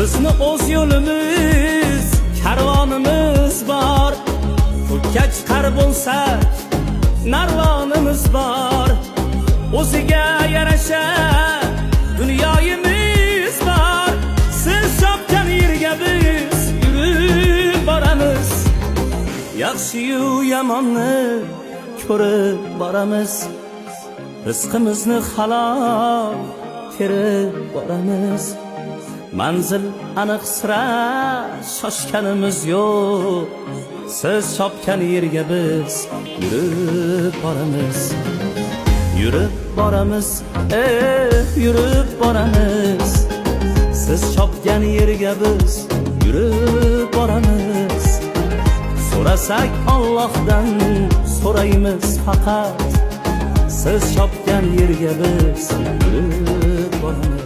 bizni o'z yo'limiz, karvonimiz bor. Ko'kka chiqar bo'lsa, narvonimiz bor. O'ziga yarasha dunyoyimiz bor. Siz chopgan yerga biz yurib boramiz. Yaxshi-yu yomonni ko'rib boramiz. Rizqimizni halol terib boramiz. Manzil aniq sira shoshganimiz yo'q. Siz chopgan yerga biz yurib boramiz. Yurib boramiz, yurib boramiz. Siz chopgan yerga biz yurib boramiz. So'rasak Allohdan so'raymiz faqat. Siz chopgan yerga biz yurib boramiz.